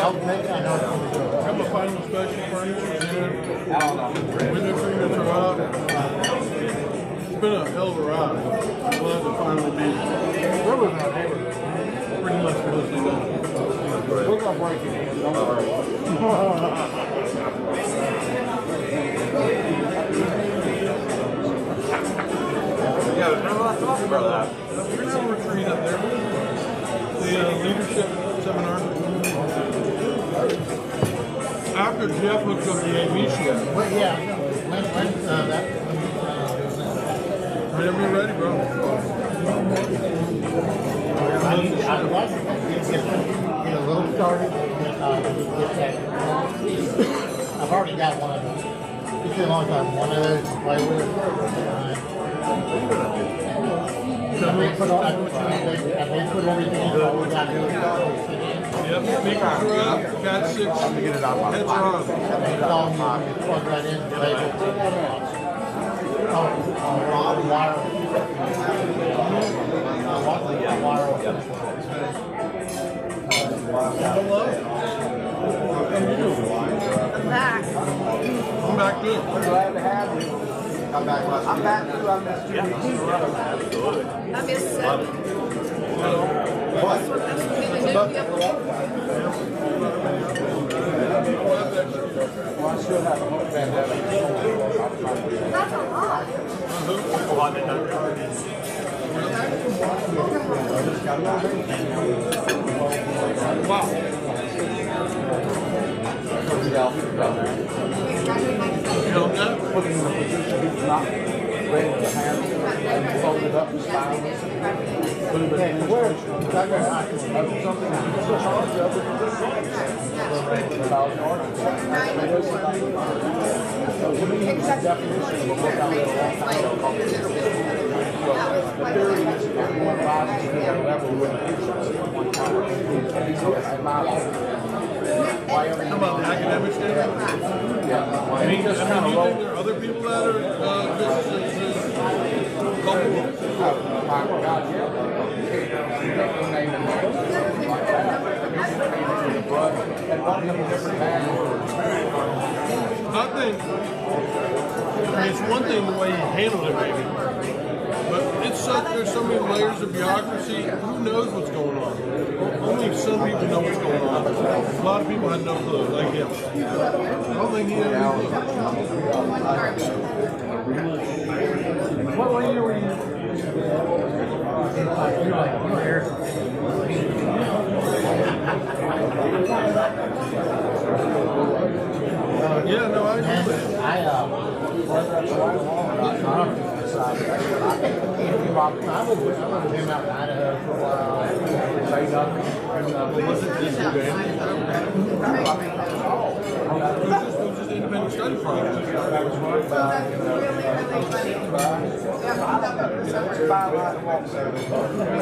Got my final special furniture in. Window treatments are up. It's been a hell of a ride. Glad to finally be pretty much mostly done. We're gonna break it in. Don't worry. Yeah, there's not a lot to talk about that. We're going to have a retreat up there. The leadership seminar. After Jeff hooks up the AV show. Well, yeah. Whenever you're ready, bro. I'd like to get a little started. I've already got one of those. It's been a long time. One of those to play with. So they put everything in. All we got to do is Yep, speakers are up. Cat 6. Heads are on. it's all plug right in. Label. Hello. I'm back. I'm back too. Glad to have you. I'm back too. I missed 2 weeks in a row. I missed 7. What? Well, I still have a whole pandemic. That's a lot. Wow. Putting in the position he's not ready to handle and fold it up and style it. Put it in administration. Something to charge of it. So to me, the definition of a book I read a long time ago called the theory is everyone rises to their level with the one time. That's my life. How about the academic standard? Yeah. I mean, do you think there are other people that are culpable? My God, yeah. And one of them different bags. I think it's one thing the way he handled it, maybe, but it's there's so many layers of bureaucracy. Who knows what's going on? Only some people know what's going on. A lot of people had no clue, like him. I don't think he had any clue. What year were you? Yeah, no, I agree. I was with him out in Idaho for a while. Was it just independent study project?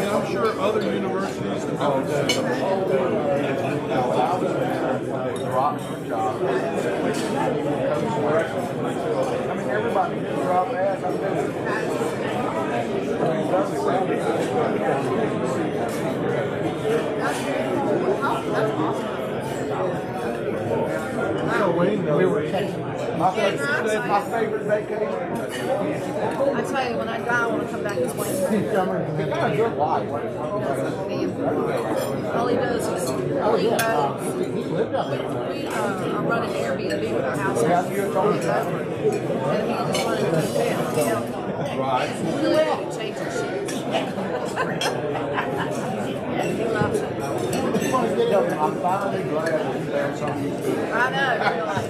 I'm sure other universities have done the same. I mean, everybody can drop ass. I'm doing it. We were texting. My favorite vacation. I tell you, when I die, I want to come back to 20. It's got a good life. All he does is he boats. He lived out there. I'm running Airbnb with our house. And he just wanted to go down. Right. He's really good at changing shit. He loves it. I'm finally glad that you found something to do. I know, really.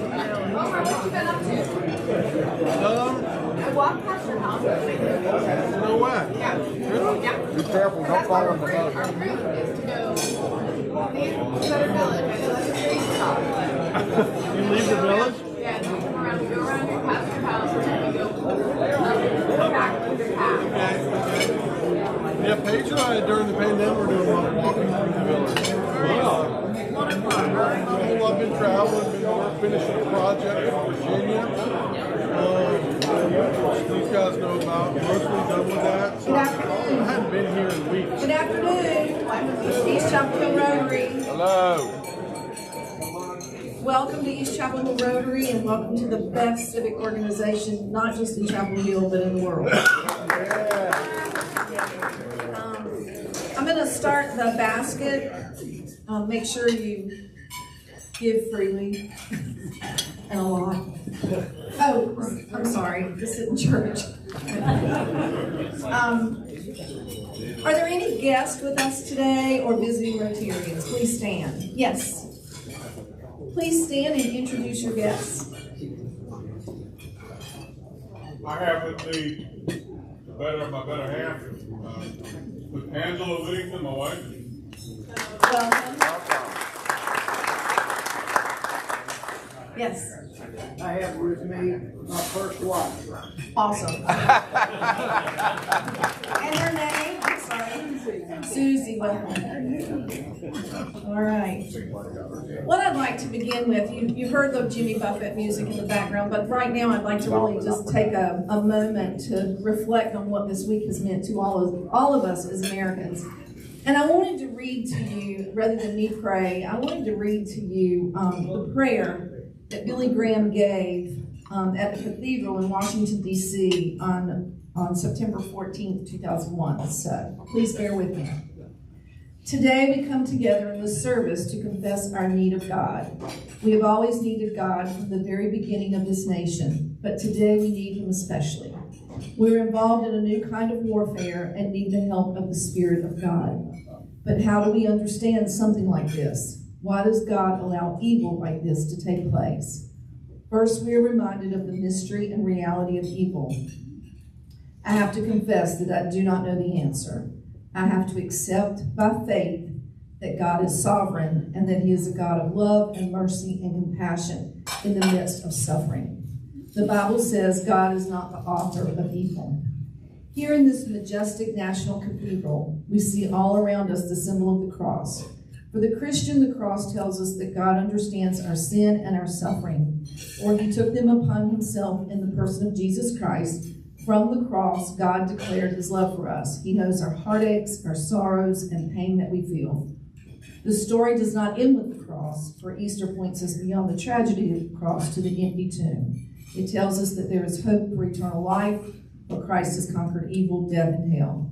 No way. Be careful, don't fall in the boat. You leave the village? Yeah, Paige and I, during the pandemic, were doing a lot of walking through the village. I've been traveling, finishing a project in Virginia. These guys know about, mostly done with that. So I hadn't been here in weeks. Good afternoon. East Chapel Rotary. Hello. welcome to East Chapel Hill Rotary and welcome to the best civic organization, not just in Chapel Hill, but in the world. I'm going to start the basket. Make sure you give freely and a lot. Oh, I'm sorry, this isn't church. Are there any guests with us today or visiting Rotarians? Please stand. Yes. Please stand and introduce your guests. I have with me my better half, with Angela Whittington, my wife. Welcome. Yes. I have with me my first wife. Awesome. And her name? I'm sorry. Susie, welcome. All right. What I'd like to begin with, you've heard the Jimmy Buffett music in the background, but right now I'd like to really just take a moment to reflect on what this week has meant to all of us as Americans. And I wanted to read to you, rather than me pray, I wanted to read to you the prayer that Billy Graham gave at the cathedral in Washington, D.C. on September 14th, 2001. So please bear with me. Today we come together in this service to confess our need of God. We have always needed God from the very beginning of this nation, but today we need Him especially. We're involved in a new kind of warfare and need the help of the Spirit of God. But how do we understand something like this? Why does God allow evil like this to take place? First, we are reminded of the mystery and reality of evil. I have to confess that I do not know the answer. I have to accept by faith that God is sovereign and that He is a God of love and mercy and compassion in the midst of suffering. The Bible says God is not the author of evil. Here in this majestic national cathedral, we see all around us the symbol of the cross. For the Christian, the cross tells us that God understands our sin and our suffering, or He took them upon Himself in the person of Jesus Christ. From the cross, God declared His love for us. He knows our heartaches, our sorrows, and pain that we feel. The story does not end with the cross, for Easter points us beyond the tragedy of the cross to the empty tomb. It tells us that there is hope for eternal life, for Christ has conquered evil, death, and hell.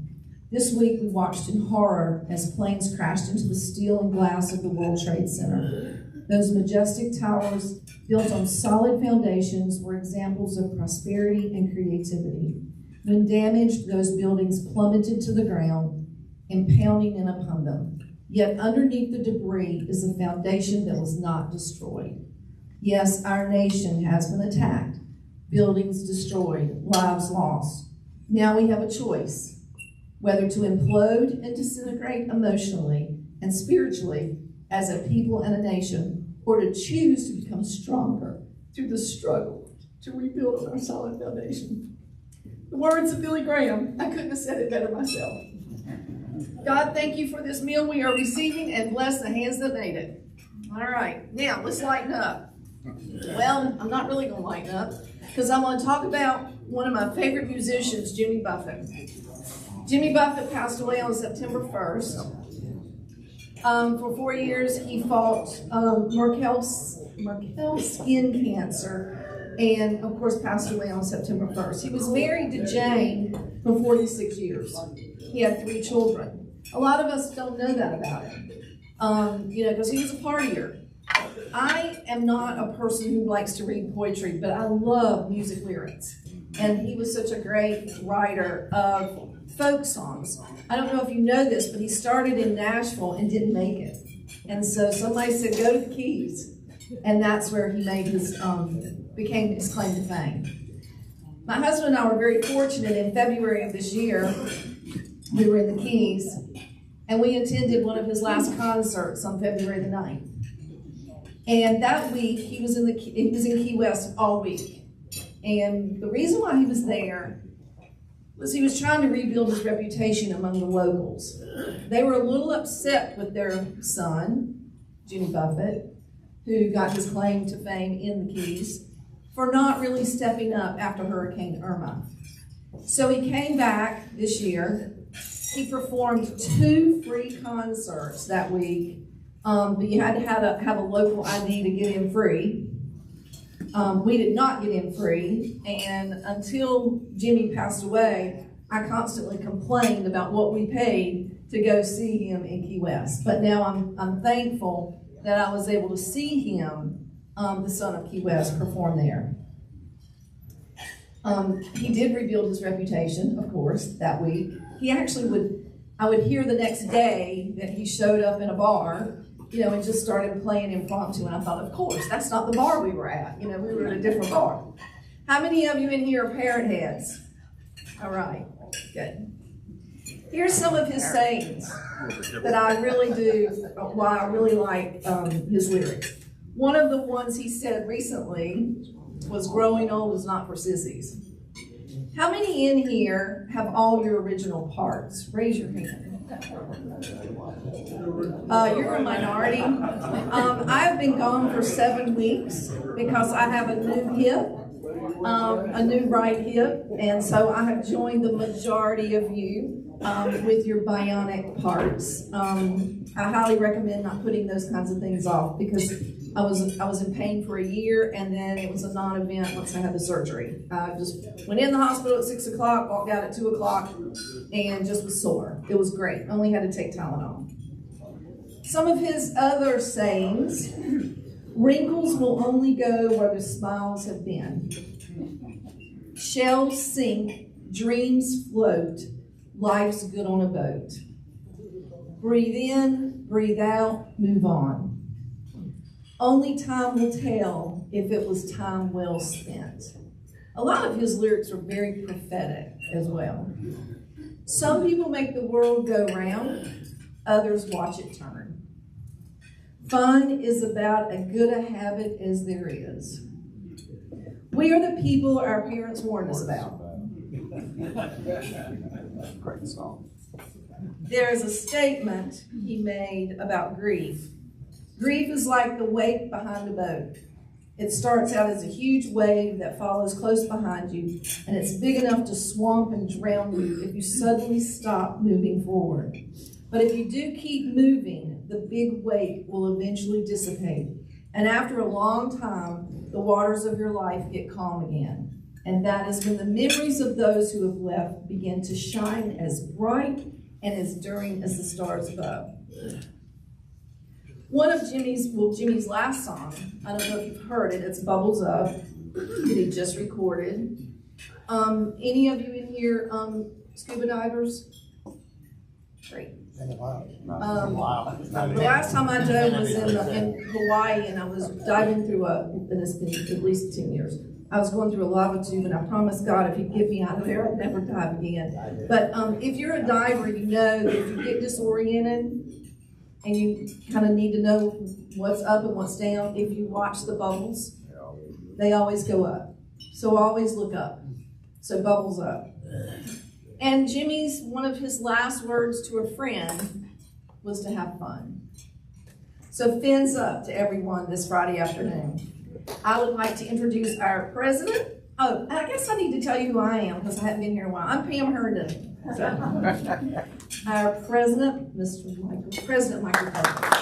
This week we watched in horror as planes crashed into the steel and glass of the World Trade Center. Those majestic towers, built on solid foundations, were examples of prosperity and creativity. When damaged, those buildings plummeted to the ground, impounding in upon them. Yet underneath the debris is a foundation that was not destroyed. Yes, our nation has been attacked, buildings destroyed, lives lost. Now we have a choice, whether to implode and disintegrate emotionally and spiritually as a people and a nation, or to choose to become stronger through the struggle to rebuild on our solid foundation. The words of Billy Graham, I couldn't have said it better myself. God, thank you for this meal we are receiving and bless the hands that made it. All right, now let's lighten up. Well, I'm not really going to lighten up because I'm going to talk about one of my favorite musicians, Jimmy Buffett. Jimmy Buffett passed away on September 1st. For 4 years, he fought Merkel skin cancer and, of course, passed away on September 1st. He was married to Jane for 46 years. He had 3 children. A lot of us don't know that about him, because he was a partier. I am not a person who likes to read poetry, but I love music lyrics. And he was such a great writer of folk songs. I don't know if you know this, but he started in Nashville and didn't make it. And so somebody said, go to the Keys. And that's where he made became his claim to fame. My husband and I were very fortunate. In February of this year, we were in the Keys, and we attended one of his last concerts on February the 9th. And that week, he was in Key West all week. And the reason why he was there was he was trying to rebuild his reputation among the locals. They were a little upset with their son, Jimmy Buffett, who got his claim to fame in the Keys, for not really stepping up after Hurricane Irma. So he came back this year. He performed 2 free concerts that week but you had to have a local ID to get in free. We did not get in free, and until Jimmy passed away, I constantly complained about what we paid to go see him in Key West. But now I'm thankful that I was able to see him, the son of Key West, perform there. He did rebuild his reputation, of course, that week. He actually I would hear the next day that he showed up in a bar, and just started playing impromptu, and I thought, of course, that's not the bar we were at. We were at a different bar. How many of you in here are parent heads? All right, good. Here's some of his sayings that I really do, why I really like his lyrics. One of the ones he said recently was, growing old is not for sissies. How many in here have all your original parts? Raise your hand. You're a minority. I have been gone for 7 weeks because I have a new hip, a new right hip, and so I have joined the majority of you with your bionic parts. I highly recommend not putting those kinds of things off because I was in pain for a year, and then it was a non-event once I had the surgery. I just went in the hospital at 6 o'clock, walked out at 2 o'clock, and just was sore. It was great. Only had to take Tylenol. Some of his other sayings: wrinkles will only go where the smiles have been. Shells sink, dreams float, life's good on a boat. Breathe in, breathe out, move on. Only time will tell if it was time well spent. A lot of his lyrics are very prophetic as well. Some people make the world go round, others watch it turn. Fun is about as good a habit as there is. We are the people our parents warned us about. Great song. There is a statement he made about grief. Grief is like the wake behind a boat. It starts out as a huge wave that follows close behind you, and it's big enough to swamp and drown you if you suddenly stop moving forward. But if you do keep moving, the big wake will eventually dissipate. And after a long time, the waters of your life get calm again. And that is when the memories of those who have left begin to shine as bright and as enduring as the stars above. One of Jimmy's last song, I don't know if you've heard it, it's Bubbles Up, that he just recorded. Any of you in here scuba divers? Great. The last time I dove was in Hawaii, and I was diving through and it's been at least 10 years. I was going through a lava tube, and I promised God if he'd get me out of there, I'd never dive again. But if you're a diver, you know that if you get disoriented and you kind of need to know what's up and what's down, if you watch the bubbles, they always go up. So always look up. So bubbles up. And Jimmy's, one of his last words to a friend was to have fun. So fins up to everyone this Friday afternoon. I would like to introduce our president. Oh, and I guess I need to tell you who I am because I haven't been here in a while. I'm Pam Herndon. So, our president, President Michael Parker.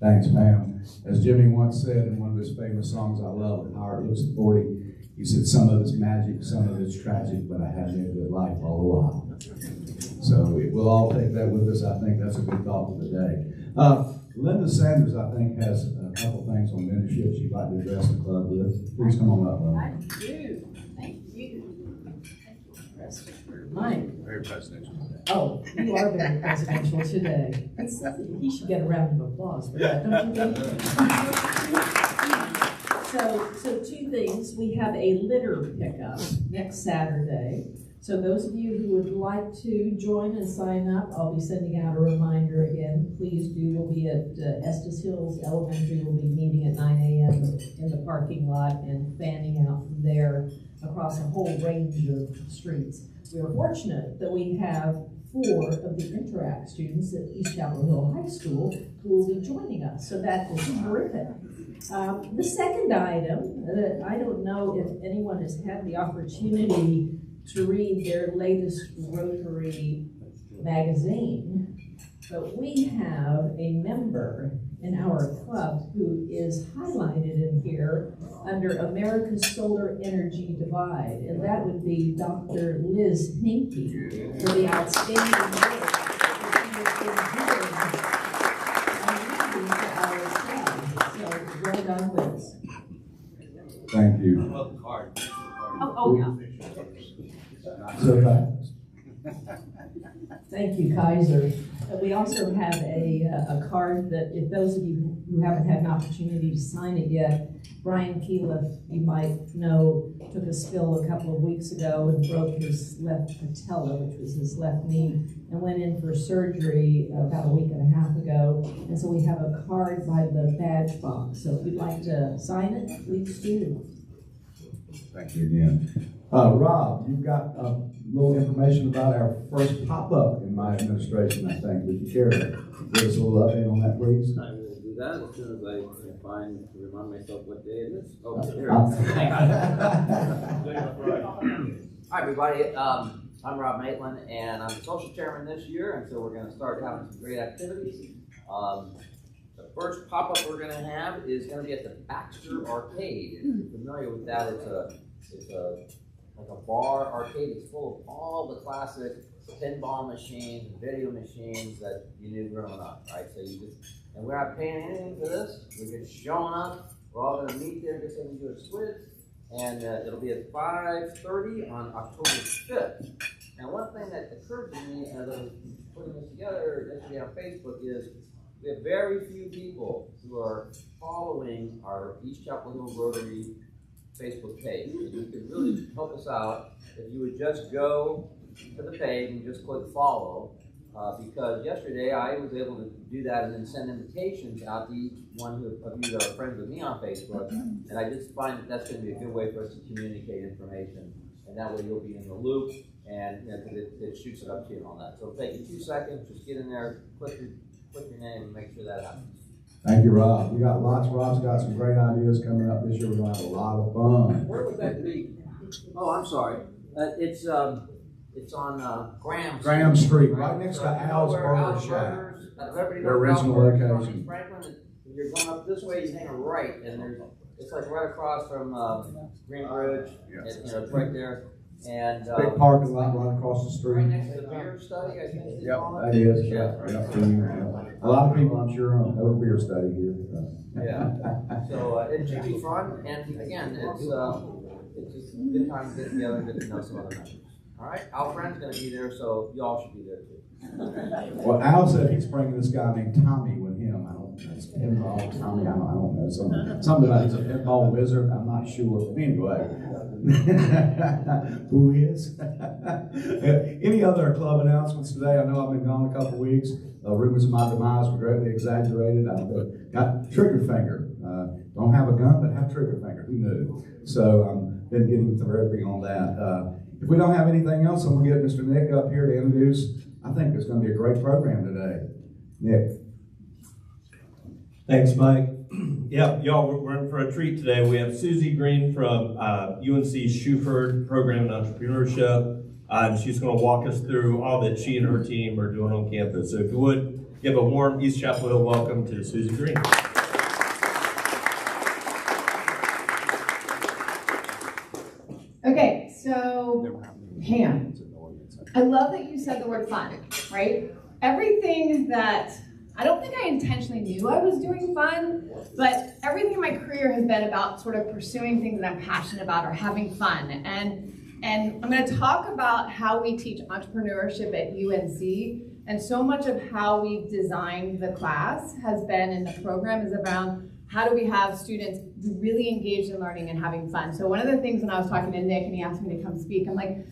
Thanks, Pam. As Jimmy once said in one of his famous songs I love, How It Looks at 40, he said, some of it's magic, some of it's tragic, but I had a good life all the while. So we'll all take that with us. I think that's a good thought for the day. Linda Sanders, I think, has a couple things on mentorship she'd like to address the club with. Please come on up, Linda. I do. Thank you. Mike. Very presidential. Oh, you are very presidential today. He should get a round of applause for that, don't you think? So two things. We have a litter pickup next Saturday. So those of you who would like to join and sign up, I'll be sending out a reminder again. Please do. We'll be at Estes Hills Elementary. We'll be meeting at 9 a.m. in the parking lot and fanning out from there across a whole range of streets. We are fortunate that we have 4 of the Interact students at East Chapel Hill High School who will be joining us. So that is terrific. The second item, I don't know if anyone has had the opportunity to read their latest Rotary magazine, but we have a member in our club who is highlighted in here under America's Solar Energy Divide, and that would be Dr. Liz Hinkie for the outstanding work that she has been doing on reading to our club. So well done, Liz. Thank you. Oh, yeah. So, Thank you, Kaiser. We also have a card that, if those of you who haven't had an opportunity to sign it yet, Brian Keeliff, you might know, took a spill a couple of weeks ago and broke his left patella, which was his left knee, and went in for surgery about a week and a half ago. And so we have a card by the badge box. So if you'd like to sign it, please do. thank you again. Rob, you've got a little information about our first pop-up in my administration, I think. Would you care to give us a little update on that, please? I will do that as soon as I can find, remind myself what day it is. Oh, here Uh, it is. Hang on. Hi, everybody. I'm Rob Maitland, and I'm the social chairman this year, and so we're going to start having some great activities. The first pop-up we're going to have is going to be at the Baxter Arcade. If you're familiar with that, it's like a bar arcade. It's full of all the classic pinball machines and video machines that you knew growing up, right? So and we're not paying anything for this. We're just showing up. We're all going to meet there, just so we do a squid, and it'll be at 5:30 on October 5th. Now, one thing that occurred to me as I was putting this together yesterday on Facebook is we have very few people who are following our East Chapel Hill Rotary Facebook page. And you could really help us out if you would just go to the page and just click follow, because yesterday I was able to do that and then send invitations out to each one of you that are friends with me on Facebook, and I just find that that's going to be a good way for us to communicate information, and that way you'll be in the loop, and it shoots it up to you and all that. So it'll take you 2 seconds, just get in there, click your name, and make sure that happens. Thank you, Rob. We got lots. Rob's got some great ideas coming up this year. We're going to have a lot of fun. Where would that be? Oh, I'm sorry. It's on Graham Street, right next to Al's Burger Shack. Their original location. Franklin, if you're going up this way, you hang a right, and it's like right across from Green Bridge. Yes. It's right there. And Big parking lot right across the right street. next to the beer study, I think they call it. That is. Yeah. A lot of people, I'm sure, know a beer study here. Yeah. So it should be fun, and again, it's just a good time to get together and get to know some other members. All right, Al Friend's going to be there, so you all should be there too. Well, Al said he's bringing this guy named Tommy with him. I don't know. It's pinball Tommy. I don't know. Something about he's a pinball wizard. I'm not sure. But anyway, who is? Any other club announcements today? I know I've been gone a couple of weeks. Rumors of my demise were greatly exaggerated. I've got trigger finger. Don't have a gun, but have trigger finger. Who knew? So I've been getting therapy on that. If we don't have anything else, I'm going to get Mr. Nick up here to introduce. I think it's going to be a great program today. Nick. Thanks, Mike. Yeah, y'all, we're in for a treat today. We have Susie Green from UNC Shuford Program in Entrepreneurship, and she's going to walk us through all that she and her team are doing on campus. So if you would, give a warm East Chapel Hill welcome to Susie Green. Okay, so Pam, I love that you said the word fun, right? Everything that, I don't think I intentionally knew I was doing fun, but everything in my career has been about sort of pursuing things that I'm passionate about or having fun. And I'm going to talk about how we teach entrepreneurship at UNC, and so much of how we've designed the class has been, in the program, is around how do we have students really engaged in learning and having fun. So one of the things when I was talking to Nick and he asked me to come speak, I'm like,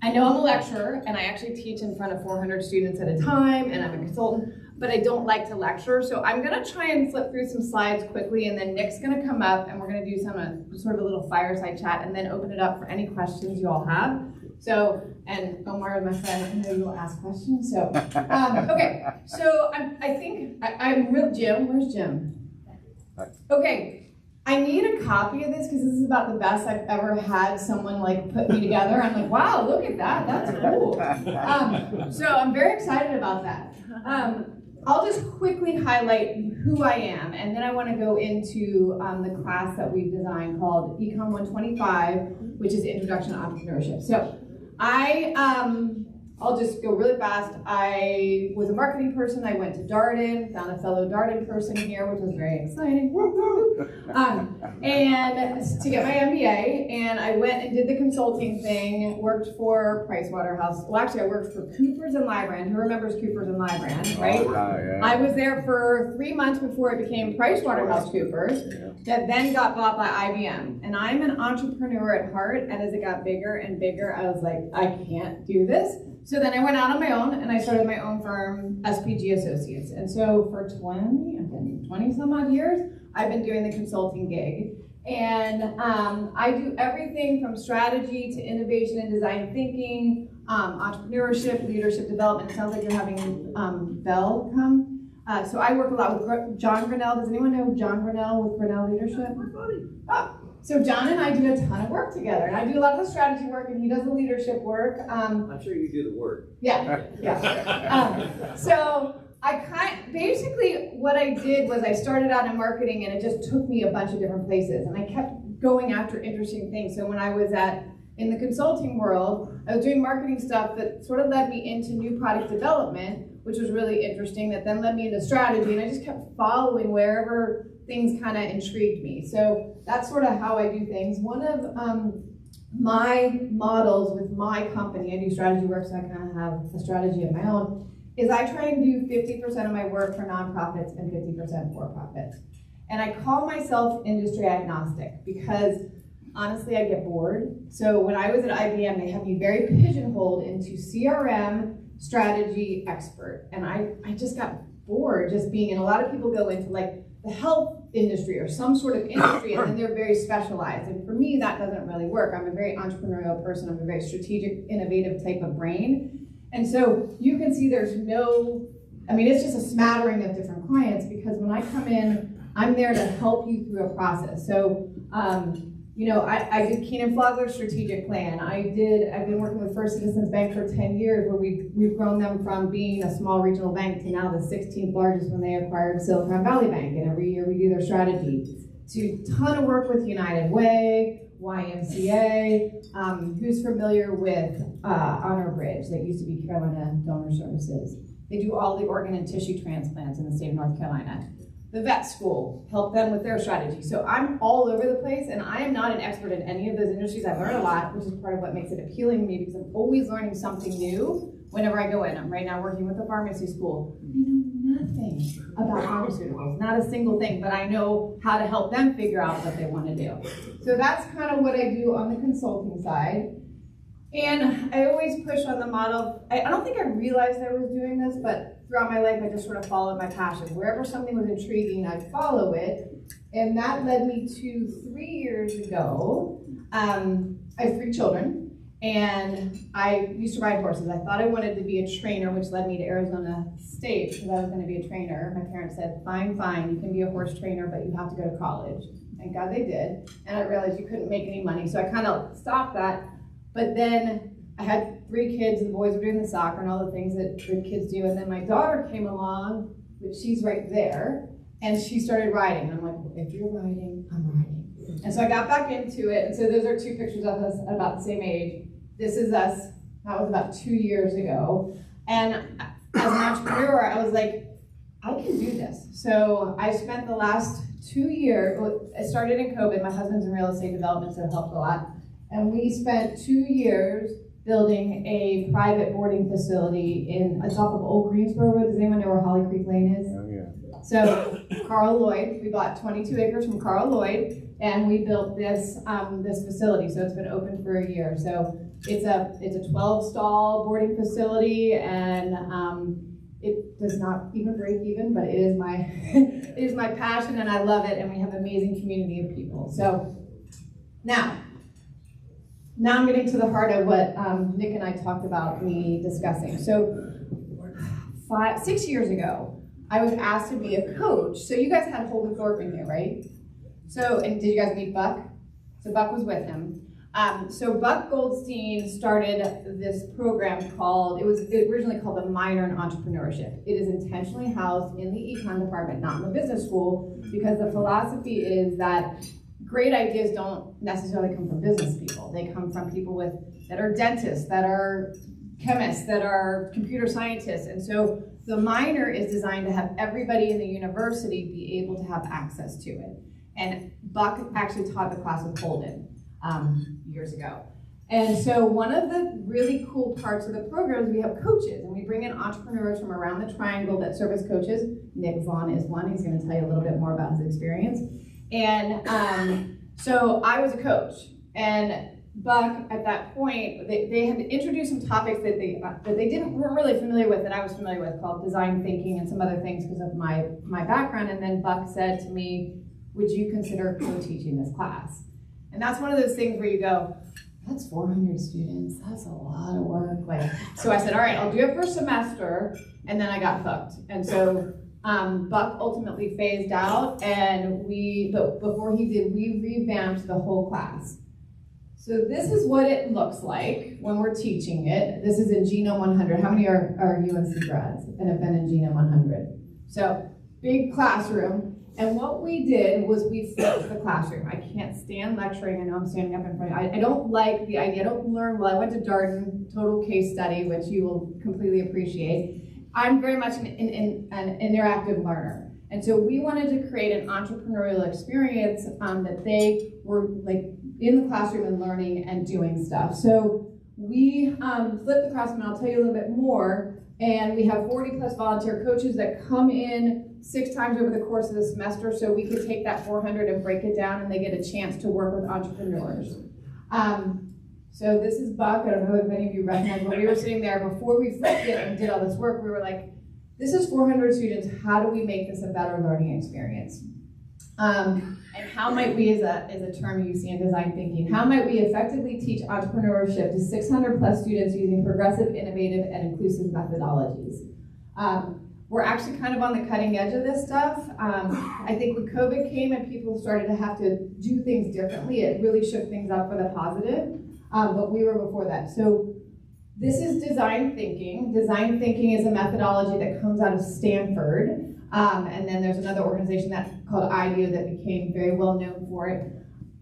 I know I'm a lecturer and I actually teach in front of 400 students at a time and I'm a consultant, but I don't like to lecture. So I'm gonna try and flip through some slides quickly, and then Nick's gonna come up and we're gonna do some sort of a little fireside chat and then open it up for any questions you all have. So, and Omar, my friend, I know you'll ask questions. So, okay, so I think I'm real. Jim, where's Jim? Okay, I need a copy of this because this is about the best I've ever had someone like put me together. I'm like, wow, look at that, that's cool. So I'm very excited about that. I'll just quickly highlight who I am, and then I want to go into the class that we've designed called Econ 125, which is Introduction to Entrepreneurship. So I'll just go really fast. I was a marketing person. I went to Darden, found a fellow Darden person here, which was very exciting. And to get my MBA, and I went and did the consulting thing, worked for Pricewaterhouse. Well, actually, I worked for Coopers & Lybrand. Who remembers Coopers & Lybrand, right? Yeah. I was there for 3 months before it became PricewaterhouseCoopers, that then got bought by IBM. And I'm an entrepreneur at heart, and as it got bigger and bigger, I was like, I can't do this. So then I went out on my own and I started my own firm, SPG Associates. And so for 20 some odd years, I've been doing the consulting gig. And I do everything from strategy to innovation and design thinking, entrepreneurship, leadership development. It sounds like you're having Belle come. So I work a lot with John Grinnell. Does anyone know John Grinnell with Grinnell Leadership? Oh. So John and I do a ton of work together, and I do a lot of the strategy work, and he does the leadership work. I'm sure you do the work. Yeah. So basically what I did was I started out in marketing, and it just took me a bunch of different places, and I kept going after interesting things. So when I was in the consulting world, I was doing marketing stuff that sort of led me into new product development, which was really interesting, that then led me into strategy, and I just kept following wherever things kind of intrigued me. So that's sort of how I do things. One of my models with my company, I do strategy work, so I kind of have a strategy of my own, is I try and do 50% of my work for nonprofits and 50% for profits. And I call myself industry agnostic because honestly, I get bored. So when I was at IBM, they had me very pigeonholed into CRM strategy expert. And I just got bored just being, and a lot of people go into like the health industry or some sort of industry, and then they're very specialized. And for me, that doesn't really work. I'm a very entrepreneurial person. I'm a very strategic, innovative type of brain. And so you can see there's it's just a smattering of different clients, because when I come in, I'm there to help you through a process. So, I did Keenan Flogler's strategic plan. I've been working with First Citizens Bank for 10 years, where we've grown them from being a small regional bank to now the 16th largest when they acquired Silicon Valley Bank. And every year we do their strategy. To a ton of work with United Way, YMCA, who's familiar with Honor Bridge, that used to be Carolina Donor Services. They do all the organ and tissue transplants in the state of North Carolina. The vet school, help them with their strategy. So I'm all over the place, and I am not an expert in any of those industries. I've learned a lot, which is part of what makes it appealing to me, because I'm always learning something new whenever I go in. I'm right now working with a pharmacy school. I know nothing about pharmaceuticals, not a single thing, but I know how to help them figure out what they want to do. So that's kind of what I do on the consulting side. And I always push on the model. I don't think I realized I was doing this, but throughout my life, I just sort of followed my passion. Wherever something was intriguing, I'd follow it. And that led me to 3 years ago. I have 3 children, and I used to ride horses. I thought I wanted to be a trainer, which led me to Arizona State, because I was going to be a trainer. My parents said, fine, you can be a horse trainer, but you have to go to college. Thank God they did. And I realized you couldn't make any money, so I kind of stopped that. But then I had 3 kids, the boys were doing the soccer and all the things that good kids do. And then my daughter came along, which she's right there, and she started riding. And I'm like, well, if you're riding, I'm riding. And so I got back into it. And so those are 2 pictures of us at about the same age. This is us, that was about 2 years ago. And as an entrepreneur, I was like, I can do this. So I spent the last 2 years, I started in COVID. My husband's in real estate development, so it helped a lot. And we spent 2 years building a private boarding facility on top of Old Greensboro Road. Does anyone know where Holly Creek Lane is? Oh, yeah. So Carl Lloyd, we bought 22 acres from Carl Lloyd, and we built this this facility. So it's been open for a year. So it's a 12-stall boarding facility, and it does not even break even, but it is my it is my passion, and I love it. And we have an amazing community of people. So now I'm getting to the heart of what Nick and I talked about me discussing. So 6 years ago, I was asked to be a coach. So you guys had Holden Thorpe in here, right? So, and did you guys meet Buck? So Buck was with him. So Buck Goldstein started this program called, it was originally called the Minor in Entrepreneurship. It is intentionally housed in the econ department, not in the business school, because the philosophy is that great ideas don't necessarily come from business people. They come from people that are dentists, that are chemists, that are computer scientists. And so the minor is designed to have everybody in the university be able to have access to it. And Buck actually taught the class with Holden years ago. And so one of the really cool parts of the program is we have coaches, and we bring in entrepreneurs from around the triangle that serve as coaches. Nick Vaughn is one. He's going to tell you a little bit more about his experience. And so I was a coach, and Buck, at that point, they had introduced some topics that they weren't really familiar with, that I was familiar with, called design thinking and some other things because of my background. And then Buck said to me, would you consider co-teaching this class? And that's one of those things where you go, that's 400 students, that's a lot of work. So I said, all right, I'll do it for a semester, and then I got hooked. And so Buck ultimately phased out, and but before he did, we revamped the whole class. So this is what it looks like when we're teaching it. This is in Genome 100. How many are UNC grads and have been in Genome 100? So big classroom. And what we did was we flipped the classroom. I can't stand lecturing. I know I'm standing up in front of you. I don't like the idea. I don't learn well. I went to Darden, total case study, which you will completely appreciate. I'm very much an interactive learner. And so we wanted to create an entrepreneurial experience that they were like in the classroom and learning and doing stuff. So we flipped the classroom, and I'll tell you a little bit more. And we have 40 plus volunteer coaches that come in 6 times over the course of the semester, so we could take that 400 and break it down, and they get a chance to work with entrepreneurs. So this is Buck. I don't know if any of you recognize, but we were sitting there before we flipped it and did all this work. We were like, this is 400 students. How do we make this a better learning experience? And how might we, as a term you see in design thinking, how might we effectively teach entrepreneurship to 600 plus students using progressive, innovative, and inclusive methodologies? We're actually kind of on the cutting edge of this stuff. I think when COVID came and people started to have to do things differently, it really shook things up for the positive, but we were before that. So this is design thinking. Design thinking is a methodology that comes out of Stanford. And then there's another organization that's called IDEO that became very well known for it.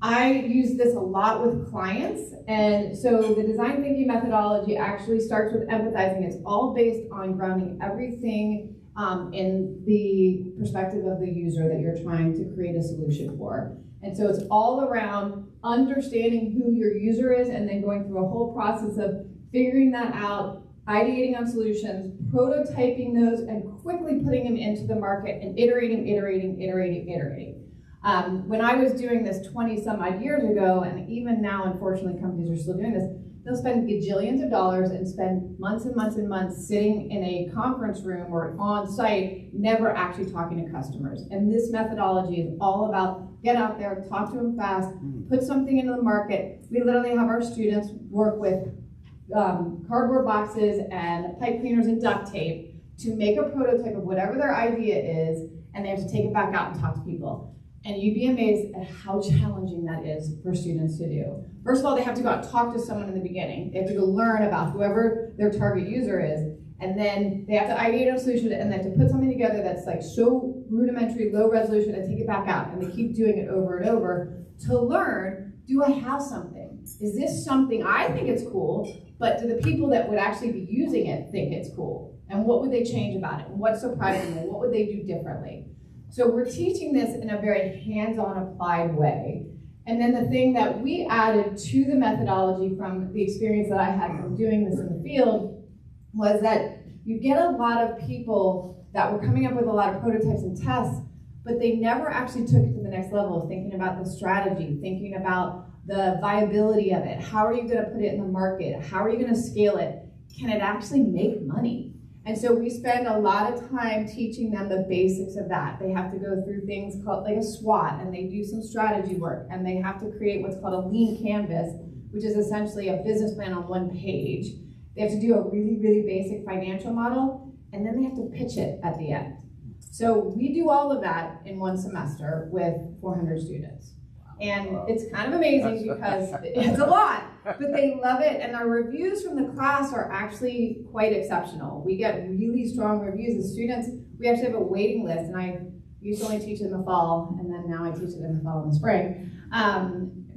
I use this a lot with clients, and so the design thinking methodology actually starts with empathizing. It's all based on grounding everything in the perspective of the user that you're trying to create a solution for. And so it's all around understanding who your user is and then going through a whole process of figuring that out, ideating on solutions, prototyping those, and quickly putting them into the market and iterating. When I was doing this 20 some odd years ago, and even now, unfortunately, companies are still doing this, they'll spend gajillions of dollars and spend months and months and months sitting in a conference room or on site, never actually talking to customers. And this methodology is all about get out there, talk to them fast, put something into the market. We literally have our students work with cardboard boxes and pipe cleaners and duct tape to make a prototype of whatever their idea is, and they have to take it back out and talk to people. And you'd be amazed at how challenging that is for students to do. First of all, they have to go out and talk to someone in the beginning. They have to go learn about whoever their target user is. And then they have to ideate a solution, and they have to put something together that's like so rudimentary, low resolution, and take it back out. And they keep doing it over and over to learn, do I have something? Is this something, I think it's cool, but do the people that would actually be using it think it's cool? And what would they change about it? And what's surprising them? What would they do differently? So we're teaching this in a very hands-on applied way. And then the thing that we added to the methodology from the experience that I had from doing this in the field was that you get a lot of people that were coming up with a lot of prototypes and tests, but they never actually took it to the next level of thinking about the strategy, thinking about the viability of it. How are you going to put it in the market? How are you going to scale it? Can it actually make money? And so we spend a lot of time teaching them the basics of that. They have to go through things called like a SWOT, and they do some strategy work, and they have to create what's called a lean canvas, which is essentially a business plan on one page. They have to do a really, really basic financial model, and then they have to pitch it at the end. So we do all of that in one semester with 400 students. And it's kind of amazing because it's a lot, but they love it. And our reviews from the class are actually quite exceptional. We get really strong reviews. The students, we actually have a waiting list, and I used to only teach in the fall, and then now I teach it in the fall and the spring.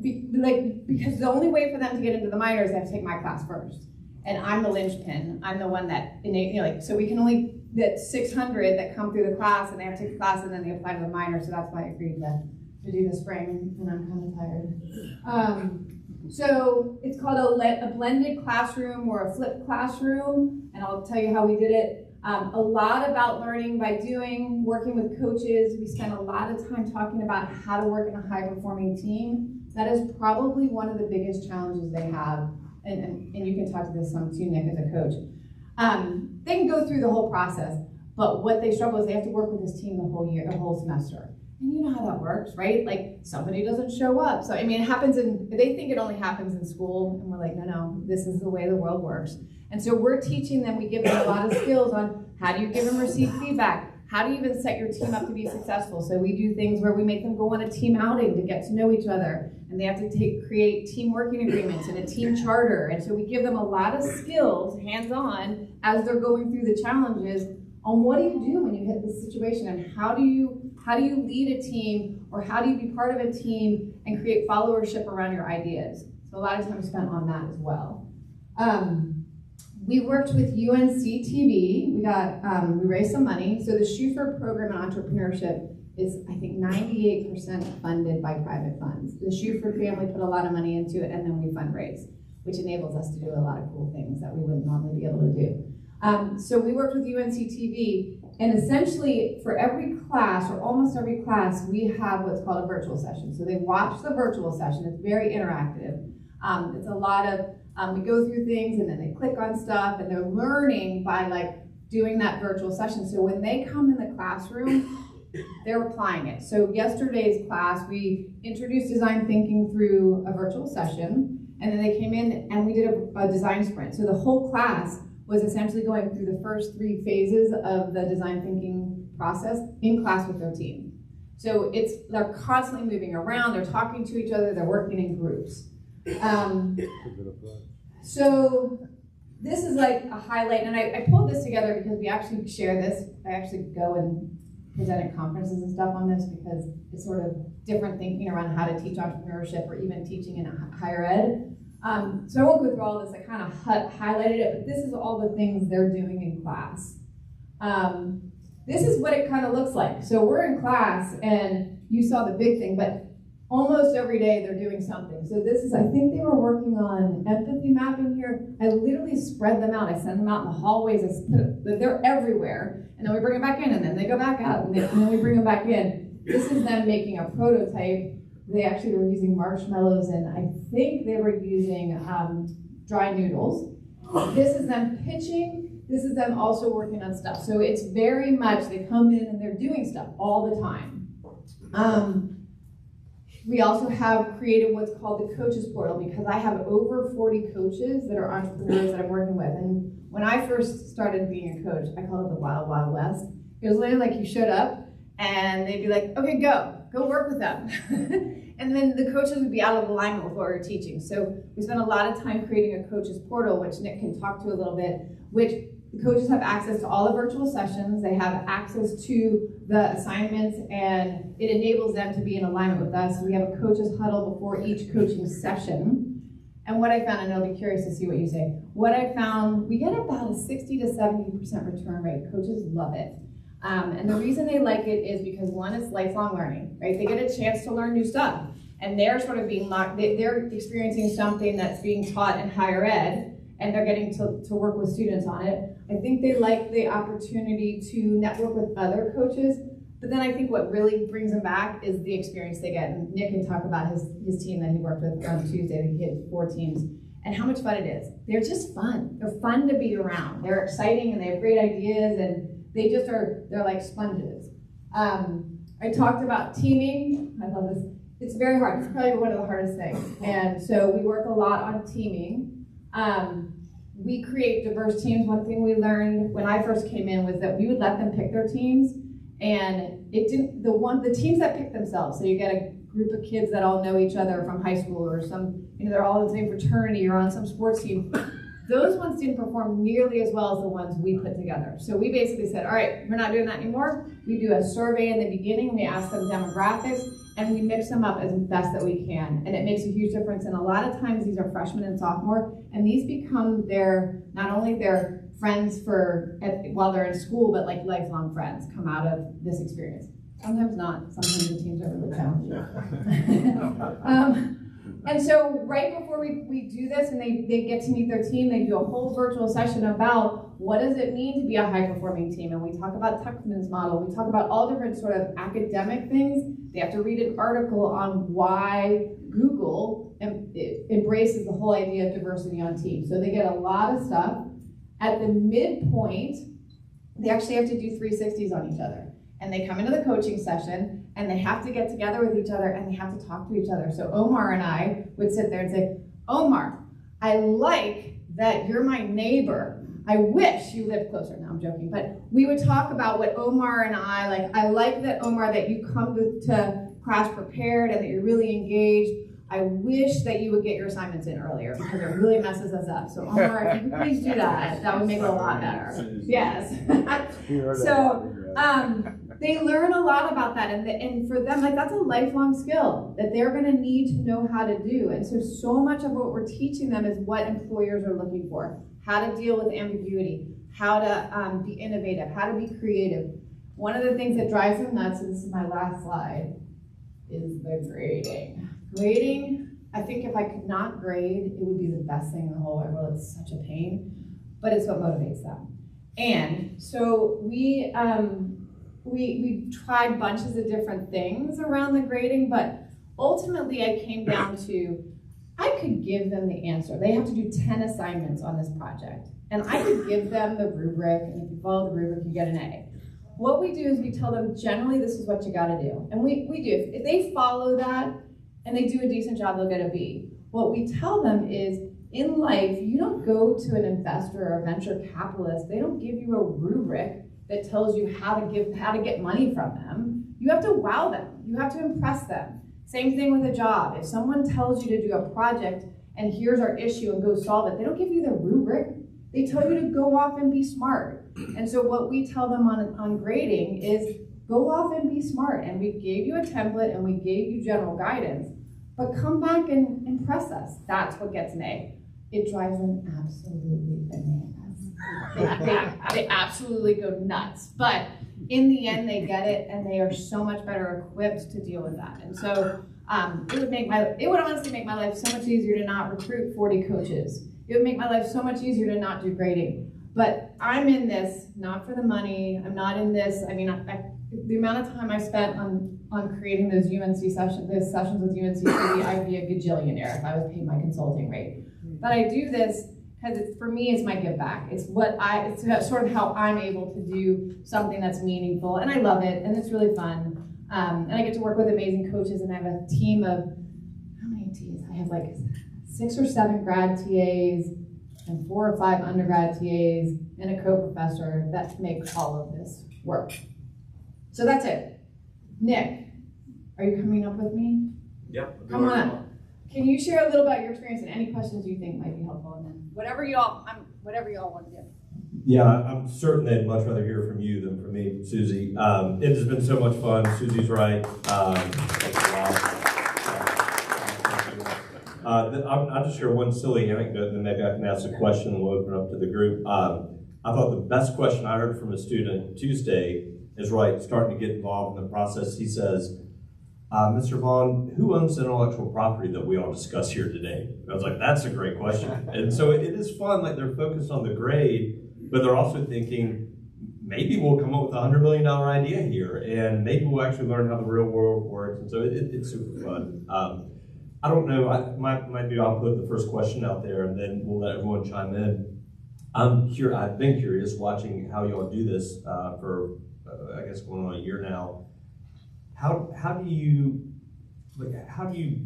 Because the only way for them to get into the minors, they have to take my class first. And I'm the linchpin. I'm the one that, so we can only get 600 that come through the class, and they have to take the class, and then they apply to the minor. So that's why I agreed to do the spring, and I'm kind of tired. So it's called a blended classroom or a flipped classroom, and I'll tell you how we did it. A lot about learning by doing, working with coaches. We spent a lot of time talking about how to work in a high-performing team. That is probably one of the biggest challenges they have, and you can talk to this some too, Nick, as a coach. They can go through the whole process, but what they struggle is they have to work with this team the whole semester. And you know how that works, right? Like, somebody doesn't show up. So, I mean, it happens they think it only happens in school, and we're like, no, this is the way the world works. And so we're teaching them, we give them a lot of skills on how do you give and receive feedback? How do you even set your team up to be successful? So we do things where we make them go on a team outing to get to know each other, and they have to create team working agreements and a team charter. And so we give them a lot of skills, hands-on, as they're going through the challenges on what do you do when you hit this situation, and how do you lead a team, or how do you be part of a team and create followership around your ideas? So a lot of time spent on that as well. We worked with UNC TV. We raised some money. So the Schufer program in entrepreneurship is, I think, 98% funded by private funds. The Schufer family put a lot of money into it, and then we fundraise, which enables us to do a lot of cool things that we wouldn't normally be able to do. So we worked with UNC TV, and essentially for every class, or almost every class, we have what's called a virtual session. So they watch the virtual session. It's very interactive. It's a lot of, we go through things, and then they click on stuff, and they're learning by doing that virtual session. So when they come in the classroom, they're applying it. So yesterday's class, we introduced design thinking through a virtual session, and then they came in and we did a design sprint. So the whole class was essentially going through the first 3 phases of the design thinking process in class with their team. So they're constantly moving around, they're talking to each other, they're working in groups. So this is like a highlight, and I pulled this together because we actually share this. I actually go and present at conferences and stuff on this because it's sort of different thinking around how to teach entrepreneurship or even teaching in higher ed. So I won't go through all this. I kind of highlighted it, but this is all the things they're doing in class. This is what it kind of looks like. So we're in class, and you saw the big thing, but almost every day they're doing something. So this is, I think they were working on empathy mapping here. I literally spread them out. I send them out in the hallways. They're everywhere. And then we bring them back in, and then they go back out, and then we bring them back in. This is them making a prototype. They actually were using marshmallows, and I think they were using dry noodles. This is them pitching. This is them also working on stuff. So it's very much, they come in and they're doing stuff all the time. We also have created what's called the coaches portal, because I have over 40 coaches that are entrepreneurs that I'm working with. And when I first started being a coach, I called it the Wild Wild West. It was literally like you showed up and they'd be like, okay, go work with them. And then the coaches would be out of alignment with what we were teaching. So we spent a lot of time creating a coaches portal, which Nick can talk to a little bit, which the coaches have access to all the virtual sessions. They have access to the assignments, and it enables them to be in alignment with us. We have a coaches huddle before each coaching session. And what I found, and I'll be curious to see what you say, what I found, we get about a 60 to 70% return rate. Coaches love it. And the reason they like it is because, one, it's lifelong learning, right? They get a chance to learn new stuff. And they're sort of being locked, they're experiencing something that's being taught in higher ed, and they're getting to work with students on it. I think they like the opportunity to network with other coaches, but then I think what really brings them back is the experience they get. And Nick can talk about his team that he worked with on Tuesday. He had 4 teams, and how much fun it is. They're just fun. They're fun to be around. They're exciting, and they have great ideas, and they just they're like sponges. I talked about teaming. I love this. It's very hard. It's probably one of the hardest things. And so we work a lot on teaming. We create diverse teams. One thing we learned when I first came in was that we would let them pick their teams, And it didn't, the teams that pick themselves, so you get a group of kids that all know each other from high school, or some, they're all in the same fraternity or on some sports team. Those ones didn't perform nearly as well as the ones we put together. So we basically said, all right, we're not doing that anymore. We do a survey in the beginning, we ask them demographics, and we mix them up as best that we can. And it makes a huge difference. And a lot of times these are freshmen and sophomore, and these become not only their friends while they're in school, but like lifelong friends come out of this experience. Sometimes not, sometimes the teams are really challenging. And so right before we do this and they get to meet their team, they do a whole virtual session about what does it mean to be a high-performing team. And we talk about Tuckman's model. We talk about all different sort of academic things. They have to read an article on why Google embraces the whole idea of diversity on teams. So they get a lot of stuff. At the midpoint, they actually have to do 360s on each other. And they come into the coaching session and they have to get together with each other and they have to talk to each other. So Omar and I would sit there and say, Omar, I like that you're my neighbor. I wish you lived closer. Now I'm joking, but we would talk about what Omar and I like that, Omar, that you come to class prepared and that you're really engaged. I wish that you would get your assignments in earlier because it really messes us up. So Omar, if you could please do that, that would make it a lot better. Yes. So they learn a lot about that, and for them, like, that's a lifelong skill that they're going to need to know how to do. And so much of what we're teaching them is what employers are looking for: how to deal with ambiguity, how to be innovative, how to be creative. One of the things that drives them nuts, and this is my last slide, is the grading. Grading, I think if I could not grade, it would be the best thing in the whole wide world. It's such a pain, but it's what motivates them. And so we tried bunches of different things around the grading, but ultimately I came down to, I could give them the answer. They have to do 10 assignments on this project. And I could give them the rubric, and if you follow the rubric, you get an A. What we do is we tell them, generally, this is what you gotta do. And we do. If they follow that and they do a decent job, they'll get a B. What we tell them is, in life, you don't go to an investor or a venture capitalist. They don't give you a rubric that tells you how to get money from them. You have to wow them. You have to impress them. Same thing with a job. If someone tells you to do a project and here's our issue and go solve it, they don't give you the rubric. They tell you to go off and be smart. And so what we tell them on grading is, go off and be smart. And we gave you a template and we gave you general guidance, but come back and impress us. That's what gets an A. It drives them absolutely bananas. They absolutely go nuts. But in the end, they get it, and they are so much better equipped to deal with that. And so it would honestly make my life so much easier to not recruit 40 coaches. It would make my life so much easier to not do grading. But I'm in this not for the money. I'm not in this. I mean, the amount of time I spent on creating those sessions with UNC City, I'd be a gajillionaire if I was paid my consulting rate. But I do this because for me, it's my give back. It's sort of how I'm able to do something that's meaningful, and I love it, and it's really fun. And I get to work with amazing coaches, and I have a team of, how many TAs? I have like 6 or 7 grad TAs and 4 or 5 undergrad TAs and a co-professor that make all of this work. So that's it. Nick, are you coming up with me? Yep. Come on up. Can you share a little about your experience and any questions you think might be helpful, and then whatever y'all want to do. Yeah, I'm certain they'd much rather hear from you than from me, Susie. It has been so much fun. Susie's right. I'll just share one silly anecdote, and then maybe I can ask a question and we'll open it up to the group. I thought the best question I heard from a student Tuesday is starting to get involved in the process. He says, Mr. Vaughn, who owns the intellectual property that we all discuss here today? I was like, that's a great question. And so it is fun, like they're focused on the grade, but they're also thinking, maybe we'll come up with a $100 million idea here, and maybe we'll actually learn how the real world works. And so it's super fun. I don't know, maybe I'll put the first question out there and then we'll let everyone chime in. I've been curious watching how y'all do this for, I guess, going on a year now. How do you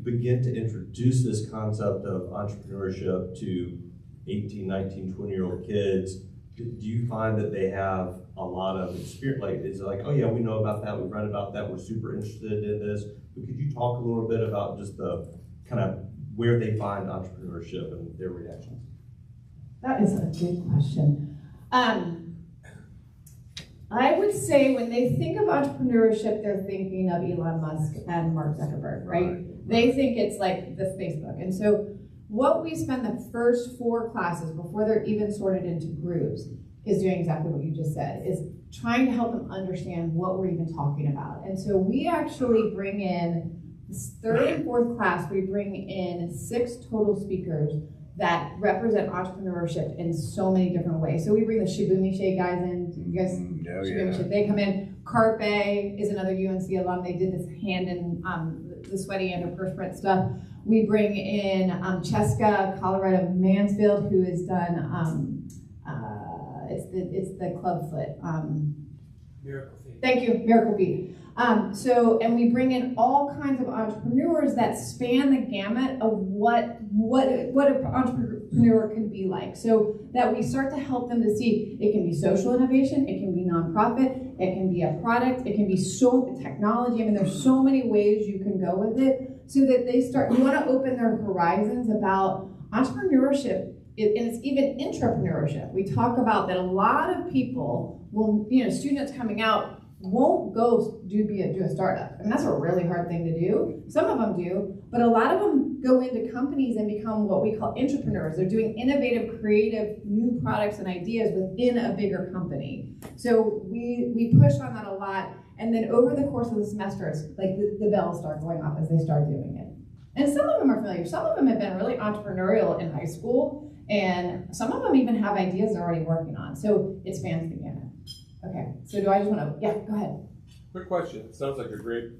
begin to introduce this concept of entrepreneurship to 18, 19, 20-year-old kids? Do you find that they have a lot of experience? Like, is it like, oh yeah, we know about that, we've read about that, we're super interested in this. But could you talk a little bit about just the kind of where they find entrepreneurship and their reactions? That is a good question. I would say when they think of entrepreneurship, they're thinking of Elon Musk and Mark Zuckerberg, right? They think it's like the Facebook. And so what we spend the first 4 classes before they're even sorted into groups is doing exactly what you just said, is trying to help them understand what we're even talking about. And so we actually bring in, this 3rd and 4th class, we bring in 6 total speakers that represent entrepreneurship in so many different ways. So we bring the Shibumi Shea guys in. You guys, Shibumi Shea, they come in. Carpe is another UNC alum. They did this hand in the sweaty antiperspirant stuff. We bring in Cheska, Colorado Mansfield, who has done it's the club foot. Miracle Feet. Thank you, Miracle Feet. And we bring in all kinds of entrepreneurs that span the gamut of what an entrepreneur can be like. So that we start to help them to see it can be social innovation, it can be nonprofit, it can be a product, it can be technology. I mean, there's so many ways you can go with it, so that they start, you want to open their horizons about entrepreneurship. And it's even intrapreneurship. We talk about that a lot of people will, students coming out won't go do a startup. I mean, that's a really hard thing to do. Some of them do, but a lot of them go into companies and become what we call intrapreneurs. They're doing innovative, creative, new products and ideas within a bigger company. So we push on that a lot. And then over the course of the semester, it's like the bells start going off as they start doing it. And some of them are familiar. Some of them have been really entrepreneurial in high school. And some of them even have ideas they're already working on. So it spans the gamut. Okay, so do I just want to, yeah, go ahead. Quick question. It sounds like a great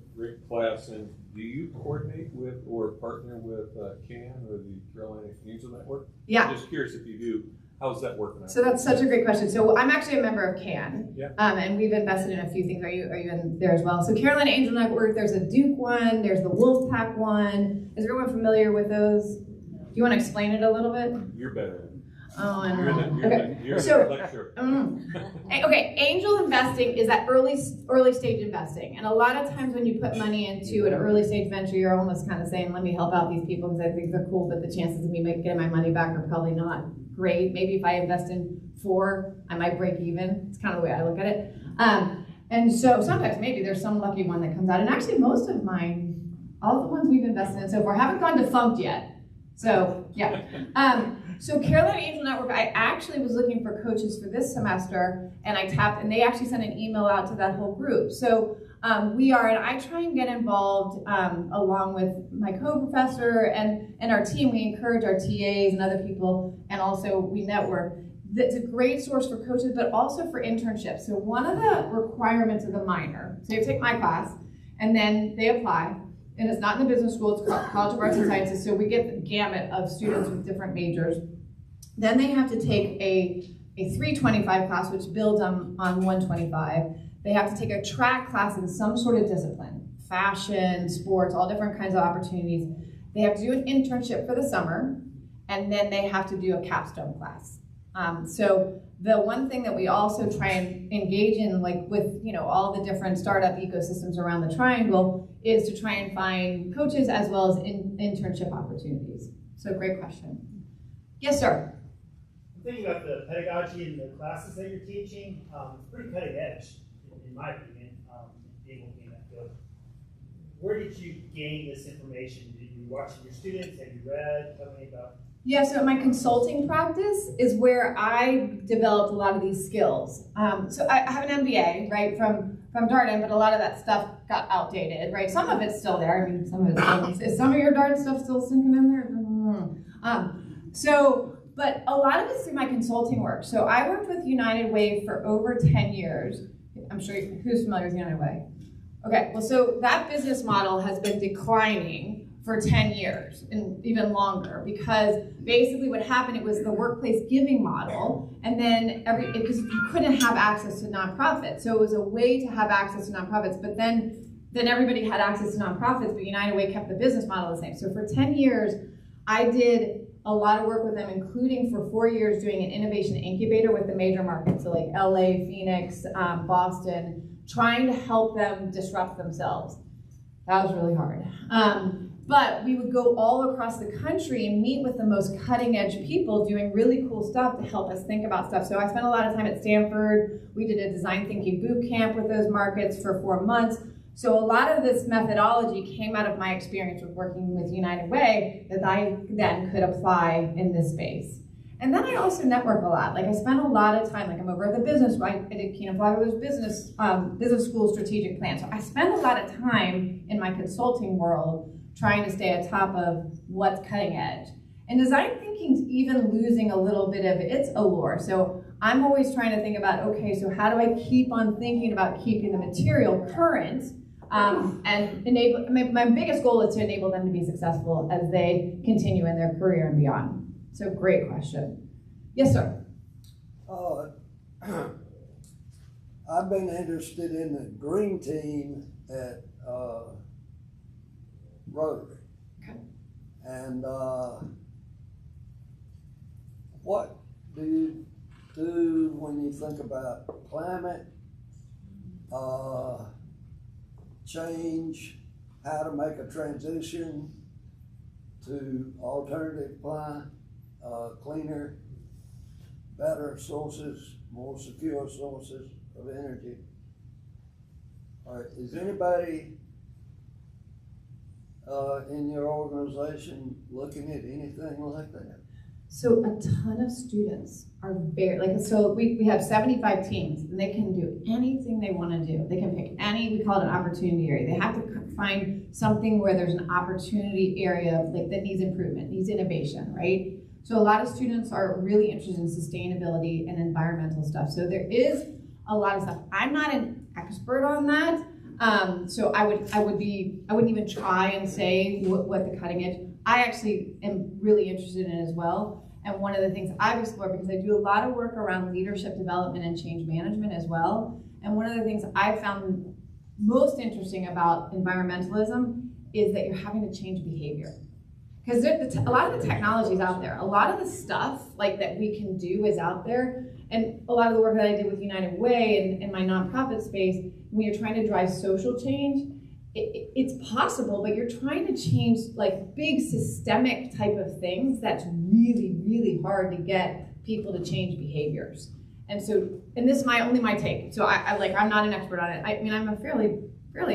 class. And do you coordinate with or partner with CAN or the Carolina Angel Network? Yeah. I'm just curious if you do. How's that working out? So that's such a great question. So I'm actually a member of CAN, yeah. And we've invested in a few things. Are you in there as well? So Carolina Angel Network, there's a Duke one, there's the Wolfpack one. Is everyone familiar with those? Do you want to explain it a little bit? You're better. Oh, I know. You're the lecturer. Okay, angel investing is that early stage investing. And a lot of times when you put money into an early stage venture, you're almost kind of saying, let me help out these people because I think they're cool, but the chances of me getting my money back are probably not great. Maybe if I invest in 4, I might break even. It's kind of the way I look at it. And so sometimes maybe there's some lucky one that comes out. And actually most of mine, all the ones we've invested in so far, haven't gone defunct yet. So, yeah. So Carolina Angel Network, I actually was looking for coaches for this semester, and I tapped, and they actually sent an email out to that whole group. So we are, and I try and get involved along with my co-professor and our team. We encourage our TAs and other people, and also we network. It's a great source for coaches, but also for internships. So one of the requirements of the minor, so you take my class, and then they apply. And it's not in the business school, it's College of Arts and Sciences, so we get the gamut of students with different majors. Then they have to take a 325 class, which builds on 125. They have to take a track class in some sort of discipline, fashion, sports, all different kinds of opportunities. They have to do an internship for the summer, and then they have to do a capstone class. So the one thing that we also try and engage in, like with all the different startup ecosystems around the triangle, is to try and find coaches as well as internship opportunities. So great question. Yes, sir. I'm thinking about the pedagogy and the classes that you're teaching. It's pretty cutting edge, in my opinion, being working in that field. Where did you gain this information? Did you watch your students? Have you read? Tell me about. Yeah, so my consulting practice is where I developed a lot of these skills. So I have an MBA, right, from Darden, but a lot of that stuff got outdated, right? Some of it's still there. I mean, some of it's still, is some of your Darden stuff still sinking in there? But a lot of it's through my consulting work. So I worked with United Way for over 10 years. I'm sure who's familiar with United Way? Okay, well, so that business model has been declining for 10 years and even longer, because basically what happened, it was the workplace giving model, and then because you couldn't have access to nonprofits, so it was a way to have access to nonprofits, but then everybody had access to nonprofits, but United Way kept the business model the same. So for 10 years, I did a lot of work with them, including for 4 years doing an innovation incubator with the major markets, so like LA, Phoenix, Boston, trying to help them disrupt themselves. That was really hard. But we would go all across the country and meet with the most cutting edge people doing really cool stuff to help us think about stuff. So I spent a lot of time at Stanford. We did a design thinking boot camp with those markets for 4 months. So a lot of this methodology came out of my experience with working with United Way that I then could apply in this space. And then I also network a lot. Like I spent a lot of time, like I'm over at the business, I did Keenan Flywheeler's business school strategic plan. So I spent a lot of time in my consulting world trying to stay at top of what's cutting edge. And design thinking's even losing a little bit of its allure. So I'm always trying to think about, okay, so how do I keep on thinking about keeping the material current and enable, my biggest goal is to enable them to be successful as they continue in their career and beyond. So great question. Yes, sir. I've been interested in the green team at Rotary. Okay. And what do you do when you think about climate change, how to make a transition to alternative cleaner, better sources, more secure sources of energy? Is anybody in your organization looking at anything like that? So a ton of students are so we have 75 teams and they can do anything they want to do. They can pick we call it an opportunity area. They have to find something where there's an opportunity area that needs improvement, needs innovation, right? So a lot of students are really interested in sustainability and environmental stuff. So there is a lot of stuff. I'm not an expert on that. So I wouldn't even try and say what the cutting edge. I actually am really interested in it as well. And one of the things I've explored, because I do a lot of work around leadership development and change management as well. And one of the things I found most interesting about environmentalism is that you're having to change behavior. Because a lot of the technology is out there. A lot of the stuff that we can do is out there. And a lot of the work that I did with United Way and in my nonprofit space, when you're trying to drive social change, it's possible, but you're trying to change big systemic type of things that's really, really hard to get people to change behaviors. And this is only my take. So I'm not an expert on it. I mean, I'm a fairly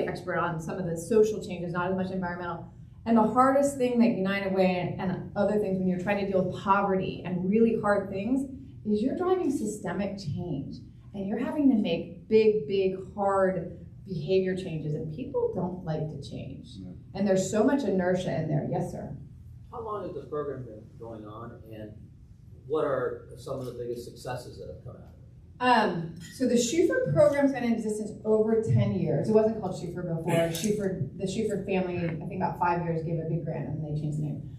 expert on some of the social changes, not as much environmental. And the hardest thing that United Way and other things when you're trying to deal with poverty and really hard things is you're driving systemic change. And you're having to make big, hard behavior changes, and people don't like to change. Yeah. And there's so much inertia in there. Yes, sir. How long has this program been going on, and what are some of the biggest successes that have come out of it? So the Shuford program's been in existence over 10 years. It wasn't called Shuford before. The Shuford family, I think about 5 years, gave a big grant and they changed the name.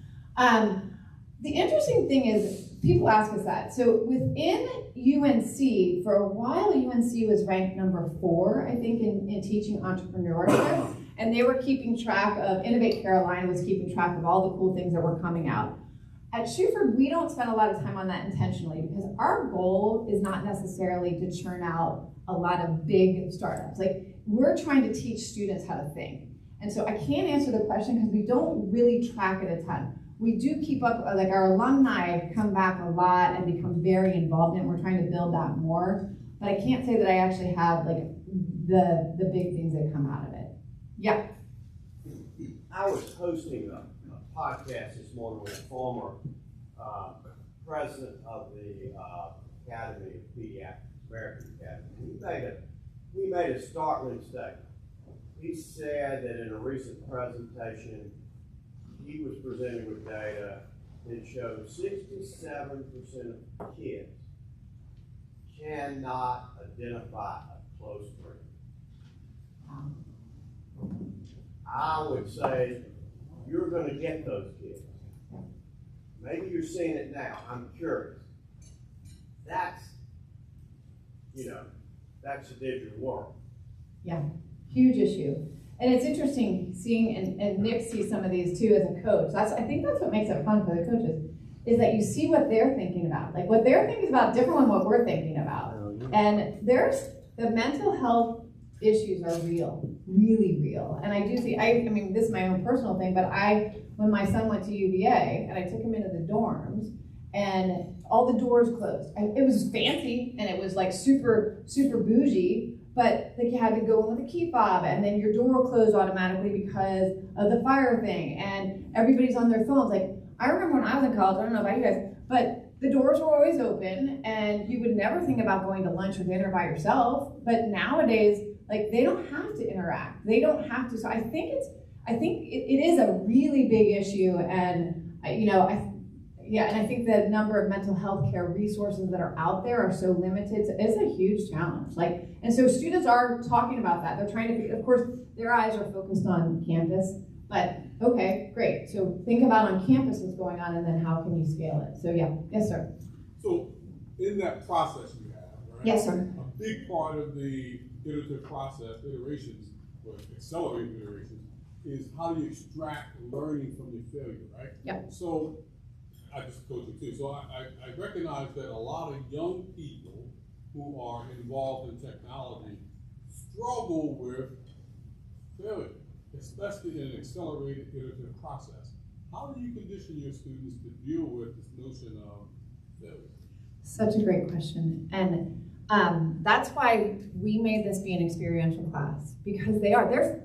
The interesting thing is, people ask us that. So within UNC, for a while, UNC was ranked number 4, I think, in teaching entrepreneurship. And they were keeping track of, Innovate Carolina was keeping track of all the cool things that were coming out. At Shuford, we don't spend a lot of time on that intentionally because our goal is not necessarily to churn out a lot of big startups. We're trying to teach students how to think. And so I can't answer the question because we don't really track it a ton. We do keep up, our alumni come back a lot and become very involved in it. We're trying to build that more. But I can't say that I actually have the big things that come out of it. Yeah. I was hosting a podcast this morning with a former president of the Academy of Pediatrics, American Academy. He made a startling statement. He said that in a recent presentation, he was presented with data that showed 67% of kids cannot identify a close friend. I would say you're going to get those kids. Maybe you're seeing it now. I'm curious. That's a digital world. Yeah, huge issue. And it's interesting seeing, and Nick sees some of these too as a coach. I think that's what makes it fun for the coaches, is that you see what they're thinking about. Like what they're thinking about different than what we're thinking about. And the mental health issues are real, really real. And I do see, I mean, this is my own personal thing, but when my son went to UVA and I took him into the dorms and all the doors closed. It was fancy and it was like super, super bougie, but like you had to go in with a key fob and then your door will close automatically because of the fire thing and everybody's on their phones. Like I remember when I was in college, I don't know about you guys, but the doors were always open and you would never think about going to lunch or dinner by yourself. But nowadays, like they don't have to interact. They don't have to. So I think it is a really big issue. And and I think the number of mental health care resources that are out there are so limited. So it's a huge challenge. And so students are talking about that. They're trying to, of course, their eyes are focused on campus, but okay, great. So think about on campus what's going on and then how can you scale it? So yeah, yes, sir. So in that process you have, right? Yes, sir. A big part of the iterative process, iterations, or accelerated iterations, is how do you extract learning from your failure, right? Yeah. So I just coach it too. So I recognize that a lot of young people who are involved in technology struggle with failure, especially in an accelerated iterative process. How do you condition your students to deal with this notion of failure? Such a great question. And that's why we made this be an experiential class, because there's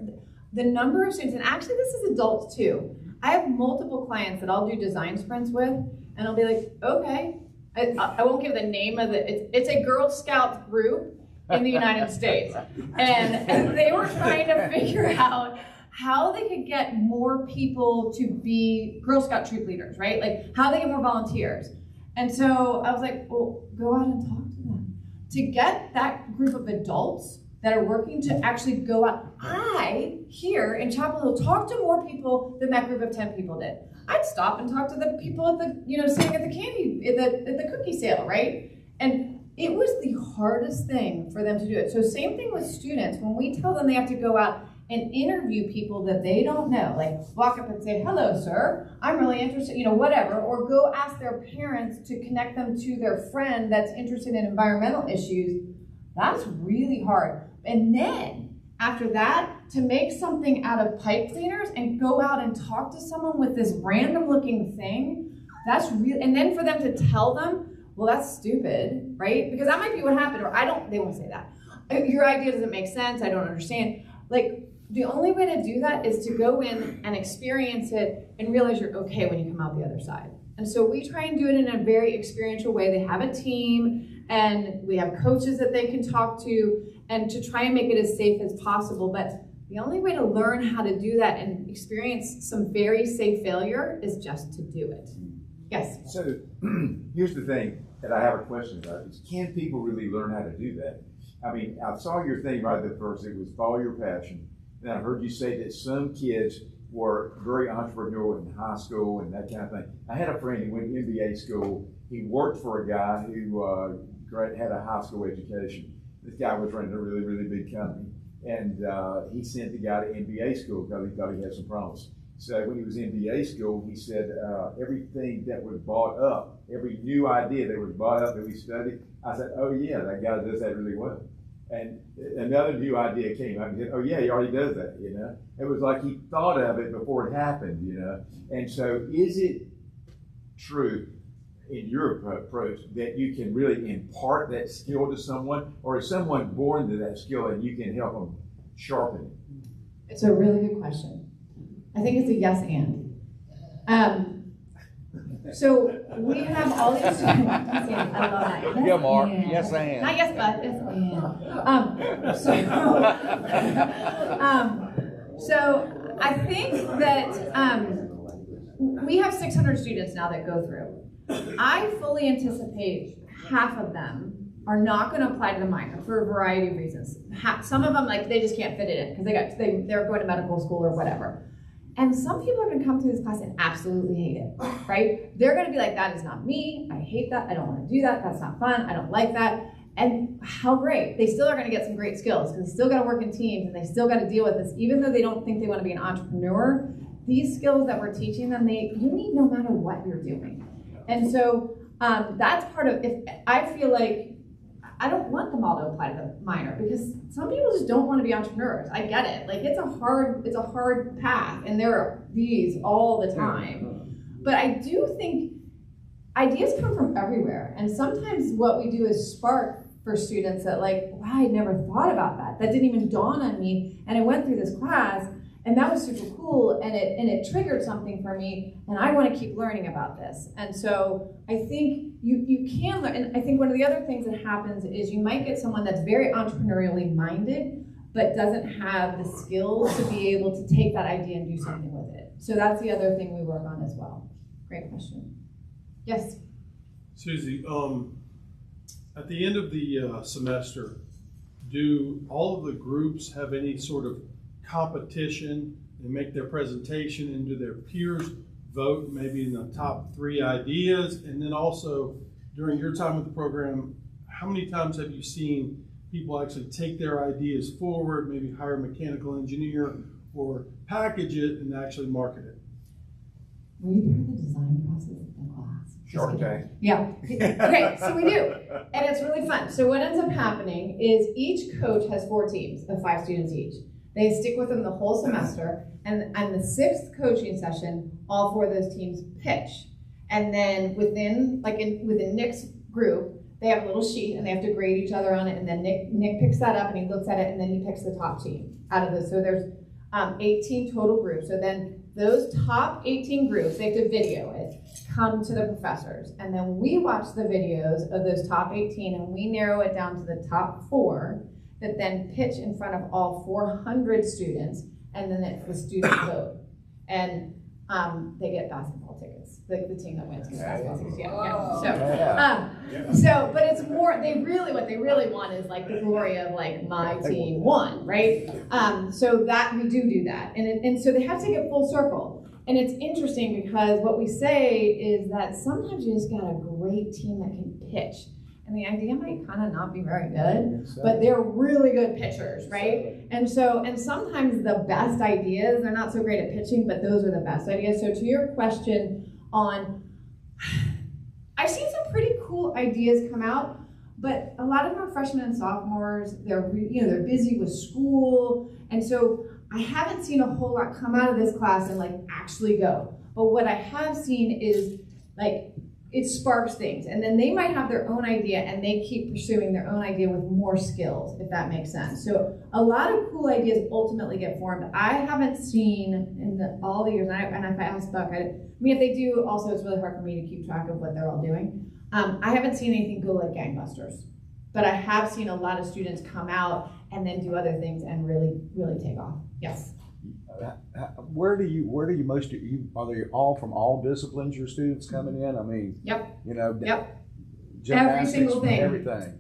the number of students, and actually this is adults too. I have multiple clients that I'll do design sprints with, and I'll be like, okay, I won't give the name of it's a Girl Scout group in the United States. And they were trying to figure out how they could get more people to be Girl Scout troop leaders, right? Like how they get more volunteers. And so I was like, well, go out and talk to them. To get that group of adults that are working to actually go out. I, here in Chapel Hill, talked to more people than that group of 10 people did. I'd stop and talk to the people at the, sitting at the candy, at the cookie sale, right? And it was the hardest thing for them to do it. So same thing with students. When we tell them they have to go out and interview people that they don't know, like walk up and say, hello, sir, I'm really interested, whatever, or go ask their parents to connect them to their friend that's interested in environmental issues, that's really hard. And then after that, to make something out of pipe cleaners and go out and talk to someone with this random looking thing, that's real. And then for them to tell them, well, that's stupid, right? Because that might be what happened, or they won't say that. Your idea doesn't make sense, I don't understand. Like, the only way to do that is to go in and experience it and realize you're okay when you come out the other side. And so we try and do it in a very experiential way. They have a team and we have coaches that they can talk to and to try and make it as safe as possible. But the only way to learn how to do that and experience some very safe failure is just to do it. Yes? So here's the thing that I have a question about is, can people really learn how to do that? I mean, I saw your thing right at first. It was follow your passion. And I heard you say that some kids were very entrepreneurial in high school and that kind of thing. I had a friend who went to MBA school. He worked for a guy who had a high school education. This guy was running a really, really big company. And he sent the guy to MBA school because he thought he had some promise. So when he was in MBA school, he said everything that was brought up, every new idea that was brought up that we studied, I said, oh yeah, that guy does that really well. And another new idea came up and said, oh yeah, he already does that, It was like he thought of it before it happened, And so is it true in your approach that you can really impart that skill to someone, or is someone born to that skill and you can help them sharpen it? It's a really good question. I think it's a yes and. So we have all these students. I love that. Yes, yeah, Mark. And. Yes, and. Not yes, but yes, and. So I think that we have 600 students now that go through. I fully anticipate half of them are not going to apply to the minor for a variety of reasons. Some of them, like, they just can't fit it in because they're going to medical school or whatever. And some people are going to come through this class and absolutely hate it, right? They're going to be like, that is not me. I hate that. I don't want to do that. That's not fun. I don't like that. And how great. They still are going to get some great skills because they still got to work in teams and they still got to deal with this. Even though they don't think they want to be an entrepreneur, these skills that we're teaching them, you need no matter what you're doing. And so that's part of, if I feel like I don't want them all to apply to the minor because some people just don't want to be entrepreneurs. I get it. Like it's a hard path and there are these all the time. But I do think ideas come from everywhere. And sometimes what we do is spark for students that like, wow, I never thought about that. That didn't even dawn on me. And I went through this class and that was super cool and it triggered something for me and I want to keep learning about this. And so I think you can learn, and I think one of the other things that happens is you might get someone that's very entrepreneurially minded but doesn't have the skills to be able to take that idea and do something with it. So that's the other thing we work on as well. Great question. Yes? Susie, at the end of the semester, do all of the groups have any sort of competition and make their presentation and do their peers vote maybe in the top 3 ideas? And then also during your time with the program, how many times have you seen people actually take their ideas forward, maybe hire a mechanical engineer or package it and actually market it? Were you part of the design process in the class? Shark Tank. Yeah. Okay, so we do. And it's really fun. So what ends up happening is each coach has 4 teams of 5 students each. They stick with them the whole semester, and on the 6th coaching session, all 4 of those teams pitch. And then within Nick's group, they have a little sheet and they have to grade each other on it, and then Nick picks that up and he looks at it and then he picks the top team out of this. So there's 18 total groups. So then those top 18 groups, they have to video it, come to the professors. And then we watch the videos of those top 18 and we narrow it down to the top 4 that then pitch in front of all 400 students, and then it's the student vote. And they get basketball tickets. The team that wins gets basketball tickets. But it's more, what they really want is like the glory of like my team won, right? So that we do that. And so they have to get full circle. And it's interesting because what we say is that sometimes you just got a great team that can pitch. And the idea might kind of not be very good, but they're really good pitchers, right? And sometimes the best ideas, they're not so great at pitching, but those are the best ideas. So to your question on, I've seen some pretty cool ideas come out, but a lot of them are freshmen and sophomores. They're busy with school, and so I haven't seen a whole lot come out of this class and like actually go. But what I have seen is like, it sparks things, and then they might have their own idea and they keep pursuing their own idea with more skills, if that makes sense. So a lot of cool ideas ultimately get formed. I haven't seen in all the years, and if I ask Buck, I mean, if they do, also it's really hard for me to keep track of what they're all doing. I haven't seen anything go like gangbusters, but I have seen a lot of students come out and then do other things and really, really take off. Yes. Where do you most, are they all from all disciplines, your students coming in? I mean, yep. Gymnastics, every single thing.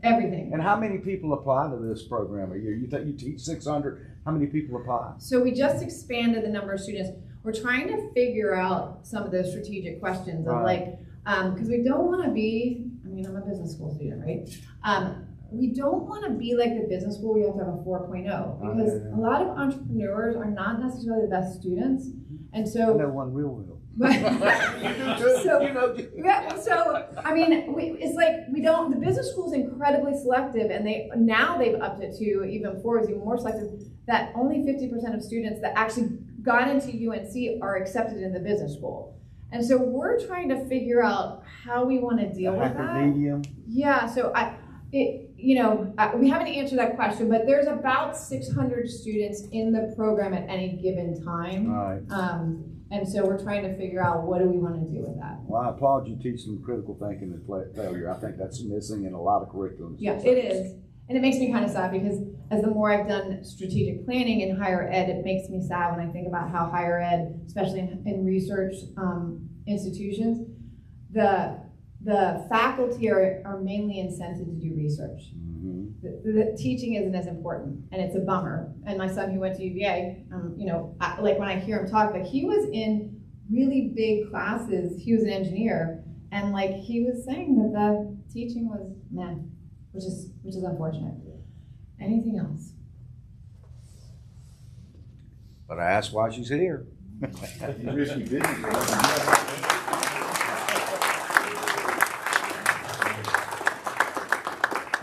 Everything. And how many people apply to this program a year? You teach 600, how many people apply? So we just expanded the number of students. We're trying to figure out some of those strategic questions of like, because we don't want to be, I mean, I'm a business school student, right? We don't want to be like the business school where you have to have a 4.0 because a lot of entrepreneurs are not necessarily the best students. And so I know one real. So I mean, it's like the business school is incredibly selective, and they've upped it to even more selective, that only 50% of students that actually got into UNC are accepted in the business school. And so we're trying to figure out how we want to deal with that. Medium. Yeah, so we haven't answered that question, but there's about 600 students in the program at any given time. Right. And so we're trying to figure out what do we want to do with that. Well, I applaud you teaching critical thinking and failure. I think that's missing in a lot of curriculums. Yeah, it is. And it makes me kind of sad because as the more I've done strategic planning in higher ed, it makes me sad when I think about how higher ed, especially in research institutions, the faculty are mainly incented to do research. Mm-hmm. The teaching isn't as important, and it's a bummer. And my son who went to UVA, like when I hear him talk, like he was in really big classes. He was an engineer, and like he was saying that the teaching was meh, which is unfortunate. Anything else? But I asked why she's here. You wish you didn't.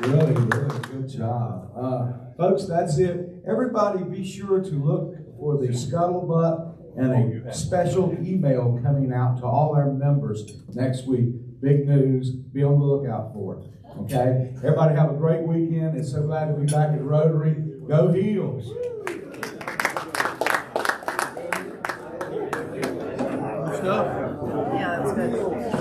Really, really good job. Folks, that's it. Everybody be sure to look for the scuttlebutt and a special email coming out to all our members next week. Big news. Be on the lookout for it. Okay? Everybody have a great weekend. It's so glad to be back at Rotary. Go Heels! Stuff. Yeah, that's good.